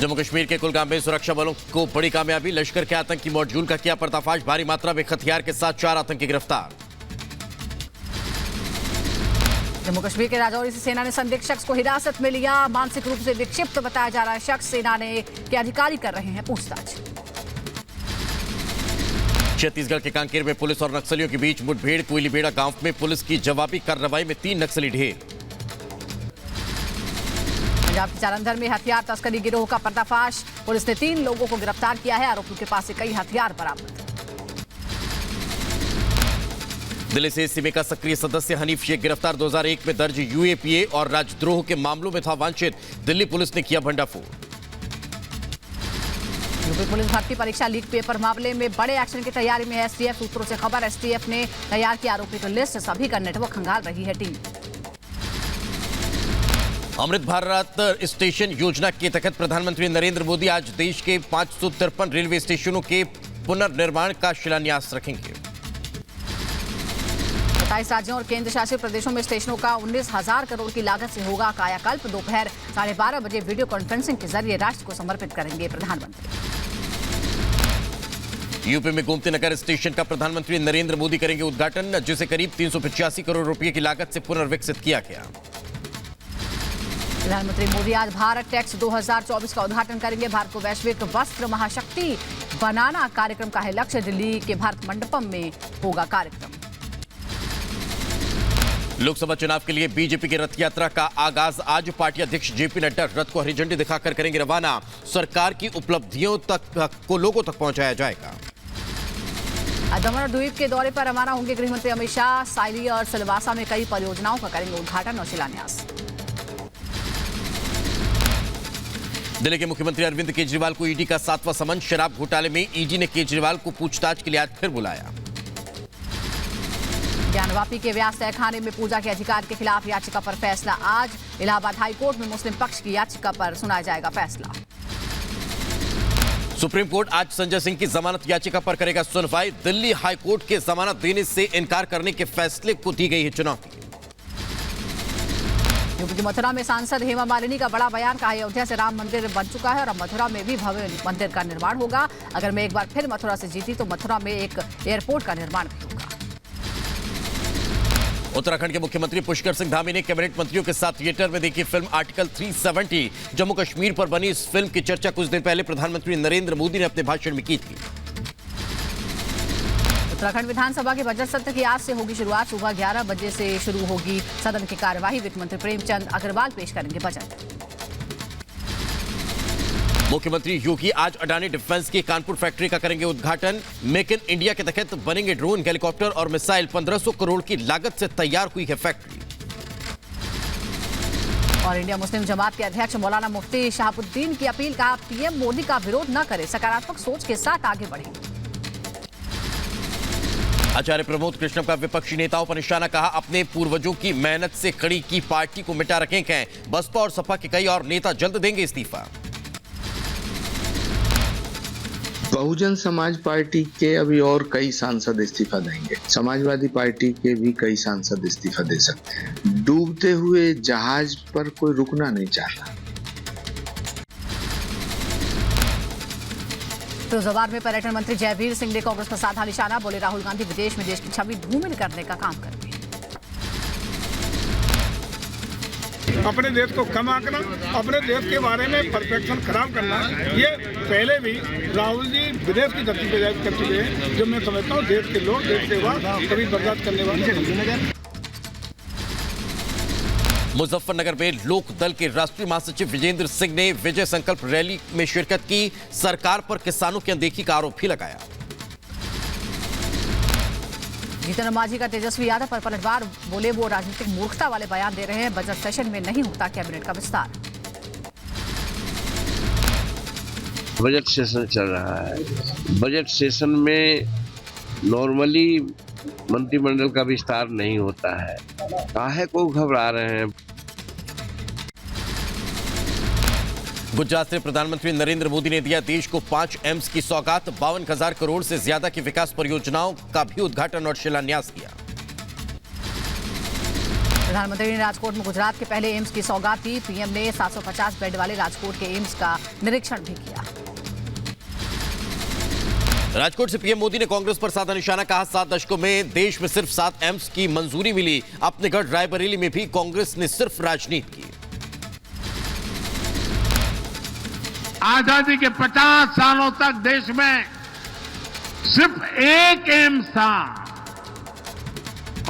जम्मू कश्मीर के कुलगाम में सुरक्षा बलों को बड़ी कामयाबी। लश्कर के आतंकी मॉड्यूल का किया पर्दाफाश। भारी मात्रा में हथियार के साथ 4 आतंकी गिरफ्तार। जम्मू कश्मीर के राजौरी से सेना ने संदिग्ध शख्स को हिरासत में लिया। मानसिक रूप से विक्षिप्त बताया जा रहा है शख्स। सेना के अधिकारी कर रहे हैं पूछताछ। छत्तीसगढ़ के कांकेर में पुलिस और नक्सलियों के बीच मुठभेड़। कोयलीबेड़ा गांव में पुलिस की जवाबी कार्रवाई में 3 नक्सली ढेर। पंजाब के जालंधर में हथियार तस्करी गिरोह का पर्दाफाश। पुलिस ने 3 लोगों को गिरफ्तार किया है। आरोपियों के पास से कई हथियार बरामद। दिल्ली से सीमे का सक्रिय सदस्य हनीफ शेख गिरफ्तार। 2001 में दर्ज यूएपीए और राजद्रोह के मामलों में था वांछित। दिल्ली पुलिस ने किया भंडाफोड़। यूपी पुलिस भर्ती परीक्षा लीक पेपर मामले में बड़े एक्शन की तैयारी में है एसटीएफ। सूत्रों से खबर, एसटीएफ ने तैयार की आरोपी की लिस्ट। सभी का नेटवर्क खंगाल रही है टीम। अमृत भारत स्टेशन योजना के तहत प्रधानमंत्री नरेंद्र मोदी आज देश के 553 रेलवे स्टेशनों के पुनर्निर्माण का शिलान्यास रखेंगे। 27 राज्यों और केंद्र शासित प्रदेशों में स्टेशनों का 19,000 करोड़ की लागत से होगा कायाकल्प। दोपहर 12:30 बजे वीडियो कॉन्फ्रेंसिंग के जरिए राष्ट्र को समर्पित करेंगे प्रधानमंत्री। यूपी में गोमती नगर स्टेशन का प्रधानमंत्री नरेंद्र मोदी करेंगे उद्घाटन, जिसे करीब 385 करोड़ रुपए की लागत से पुनर्विकसित किया गया। प्रधानमंत्री मोदी आज भारत टेक्स 2024 का उद्घाटन करेंगे। भारत को वैश्विक वस्त्र महाशक्ति बनाना कार्यक्रम का है लक्ष्य। दिल्ली के भारत मंडपम में होगा कार्यक्रम। लोकसभा चुनाव के लिए बीजेपी की रथ यात्रा का आगाज आज। पार्टी अध्यक्ष जेपी नड्डा रथ को हरी झंडी दिखाकर करेंगे रवाना। सरकार की उपलब्धियों तक को लोगों तक पहुंचाया जाएगा। दमन और द्वीप के दौरे पर रवाना होंगे गृह मंत्री अमित शाह। साइली और सिलवासा में कई परियोजनाओं का करेंगे उद्घाटन और शिलान्यास। दिल्ली के मुख्यमंत्री अरविंद केजरीवाल को ईडी का 7वां समन। शराब घोटाले में ईडी ने केजरीवाल को पूछताछ के लिए आज फिर बुलाया। ज्ञानवापी के व्यास तहखाने में पूजा के अधिकार के खिलाफ याचिका पर फैसला आज। इलाहाबाद हाईकोर्ट में मुस्लिम पक्ष की याचिका पर सुनाया जाएगा फैसला। सुप्रीम कोर्ट आज संजय सिंह की जमानत याचिका पर करेगा सुनवाई। दिल्ली हाईकोर्ट के जमानत देने से इनकार करने के फैसले को दी गई है चुनौती। यूपी की मथुरा में सांसद हेमा मालिनी का बड़ा बयान। कहा अयोध्या से राम मंदिर बन चुका है और अब मथुरा में भी भव्य मंदिर का निर्माण होगा। अगर मैं एक बार फिर मथुरा से जीती तो मथुरा में एक एयरपोर्ट का निर्माण भी होगा। उत्तराखंड के मुख्यमंत्री पुष्कर सिंह धामी ने कैबिनेट मंत्रियों के साथ थिएटर में देखी फिल्म आर्टिकल 370। जम्मू कश्मीर पर बनी इस फिल्म की चर्चा कुछ दिन पहले प्रधानमंत्री नरेंद्र मोदी ने अपने भाषण में की थी। उत्तराखंड विधानसभा के बजट सत्र की आज से होगी शुरुआत। सुबह 11 बजे से शुरू होगी सदन की कार्यवाही। वित्त मंत्री प्रेमचंद अग्रवाल पेश करेंगे बजट। मुख्यमंत्री योगी आज अडानी डिफेंस की कानपुर फैक्ट्री का करेंगे उद्घाटन। मेक इन इंडिया के तहत बनेंगे ड्रोन, हेलीकॉप्टर और मिसाइल। 1500 करोड़ की लागत से तैयार हुई है फैक्ट्री। और इंडिया मुस्लिम जमात के अध्यक्ष मौलाना मुफ्ती शहाबुद्दीन की अपील। कहा पीएम मोदी का विरोध न करे, सकारात्मक सोच के साथ आगे बढ़े। आचार्य प्रमोद कृष्णम का विपक्षी नेताओं पर निशाना। कहा अपने पूर्वजों की मेहनत से खड़ी की पार्टी को मिटा रखेंगे। बसपा और सपा के कई और नेता जल्द देंगे इस्तीफा। बहुजन समाज पार्टी के अभी और कई सांसद इस्तीफा देंगे। समाजवादी पार्टी के भी कई सांसद इस्तीफा दे सकते हैं। डूबते हुए जहाज पर कोई रुकना नहीं चाहता। फिरोजाबाद में पर्यटन मंत्री जयवीर सिंह ने कांग्रेस पर साधा निशाना। बोले राहुल गांधी विदेश में देश की छवि धूमिल करने का काम करते हैं। अपने देश को कम आंकना, अपने देश के बारे में परसेप्शन खराब करना, ये पहले भी राहुल जी विदेश की धरती पे कर चुके हैं। जो मैं समझता हूँ देश के लोग, देश सेवा कभी बर्दाश्त करने वाले। मुजफ्फरनगर में लोक दल के राष्ट्रीय महासचिव विजेंद्र सिंह ने विजय संकल्प रैली में शिरकत की। सरकार पर किसानों की अनदेखी का आरोप भी लगाया। जीतन मांझी का तेजस्वी यादव पर पलटवार। बोले वो राजनीतिक मूर्खता वाले बयान दे रहे हैं। बजट सेशन में नहीं होता कैबिनेट का विस्तार। बजट सेशन चल रहा है। बजट सेशन में नॉर्मली मंत्रिमंडल का विस्तार नहीं होता है। काहे को घबरा रहे हैं। गुजरात से प्रधानमंत्री नरेंद्र मोदी ने दिया देश को 5 एम्स की सौगात। 52,000 करोड़ से ज्यादा की विकास परियोजनाओं का भी उद्घाटन और शिलान्यास किया। प्रधानमंत्री ने राजकोट में गुजरात के पहले एम्स की सौगात दी। पीएम ने 750 बेड वाले राजकोट के एम्स का निरीक्षण भी किया। राजकोट से पीएम मोदी ने कांग्रेस पर साधा निशाना, कहा 7 दशकों में देश में सिर्फ 7 एम्स की मंजूरी मिली। अपने गढ़ रायबरेली में भी कांग्रेस ने सिर्फ राजनीति की। आजादी के 50 सालों तक देश में सिर्फ एक एम्स था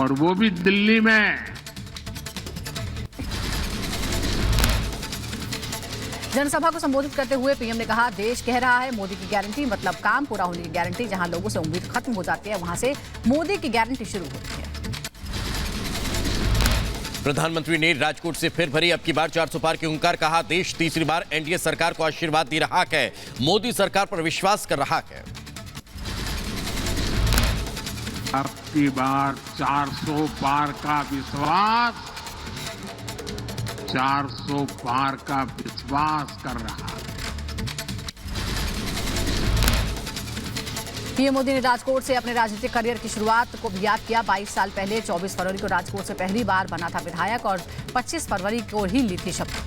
और वो भी दिल्ली में। जनसभा को संबोधित करते हुए पीएम ने कहा, देश कह रहा है मोदी की गारंटी मतलब काम पूरा होने की गारंटी। जहां लोगों से उम्मीद खत्म हो जाती है वहां से मोदी की गारंटी शुरू होती है। प्रधानमंत्री ने राजकोट से फिर भरी अब की बार 400 पार की हुंकार, कहा देश तीसरी बार एनडीए सरकार को आशीर्वाद दे रहा है, मोदी सरकार पर विश्वास कर रहा है। अब की बार 400 पार का विश्वास, 400 पार का विश्वास कर रहा है। पीएम मोदी ने राजकोट से अपने राजनीतिक करियर की शुरुआत को भी याद किया। 22 साल पहले 24 फरवरी को राजकोट से पहली बार बना था विधायक और 25 फरवरी को ही ली थी शपथ।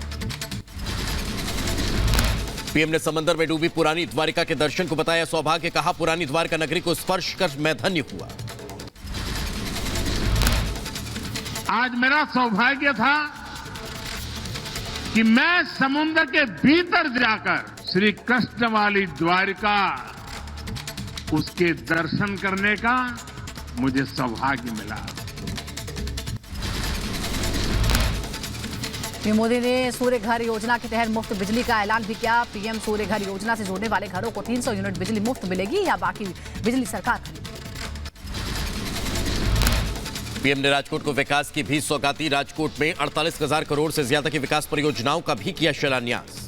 पीएम ने समंदर में डूबी पुरानी द्वारिका के दर्शन को बताया सौभाग्य, कहा पुरानी द्वारिका नगरी को स्पर्श कर मैं धन्य हुआ। आज मेरा सौभाग्य था कि मैं समुद्र के भीतर जाकर श्री कृष्ण वाली द्वारिका उसके दर्शन करने का मुझे सौभाग्य मिला। पीएम मोदी ने सूर्य घर योजना के तहत मुफ्त बिजली का ऐलान भी किया। पीएम सूर्य घर योजना से जुड़ने वाले घरों को 300 यूनिट बिजली मुफ्त मिलेगी या बाकी बिजली सरकार खरीदेगी। पीएम ने राजकोट को विकास की भी सौगात दी। राजकोट में 48,000 करोड़ से ज्यादा की विकास परियोजनाओं का भी किया शिलान्यास।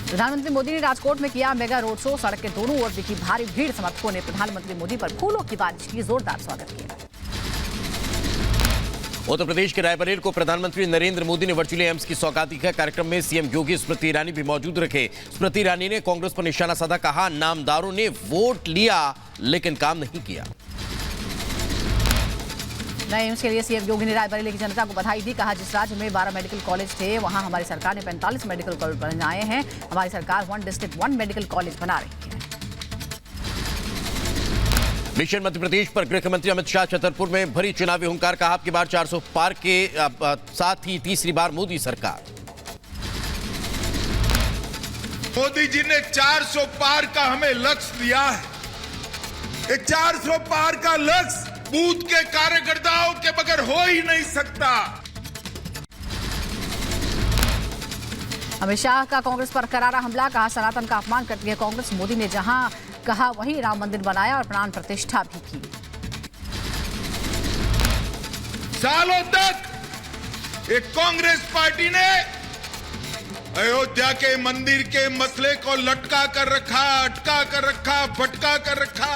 प्रधानमंत्री मोदी ने राजकोट में किया मेगा रोड शो। सड़क के दोनों ओर दिखी भारी भीड़। समर्थकों ने प्रधानमंत्री मोदी पर फूलों की बारिश की, जोरदार स्वागत किया। उत्तर प्रदेश के रायबरेली को प्रधानमंत्री नरेंद्र मोदी ने वर्चुअली एम्स की सौगात दी। कार्यक्रम में सीएम योगी स्मृति ईरानी भी मौजूद रखे। स्मृति ईरानी ने कांग्रेस पर निशाना साधा, कहा नामदारों ने वोट लिया लेकिन काम नहीं किया। नए एम्स के लिए सीएम योगी ने रायबरेली की जनता को बधाई दी। कहा जिस राज्य में 12 मेडिकल कॉलेज थे वहां हमारी सरकार ने 45 मेडिकल कॉलेज बनाए हैं। हमारी सरकार 1 डिस्ट्रिक्ट 1 मेडिकल कॉलेज बना रही है। मिशन मध्य प्रदेश पर गृह मंत्री अमित शाह छतरपुर में भरी चुनावी हुंकार, कहा अब की बार 400 पार के साथ ही तीसरी बार मोदी सरकार। मोदी जी ने 400 पार का हमें लक्ष्य दिया है। ये 400 पार का लक्ष्य बूथ के कार्यकर्ताओं के बगैर हो ही नहीं सकता। अमित शाह का कांग्रेस पर करारा हमला, कहा सनातन का अपमान करती है कांग्रेस। मोदी ने जहां कहा वहीं राम मंदिर बनाया और प्राण प्रतिष्ठा भी की। सालों तक एक कांग्रेस पार्टी ने अयोध्या के मंदिर के मसले को लटका कर रखा, अटका कर रखा, भटका कर रखा।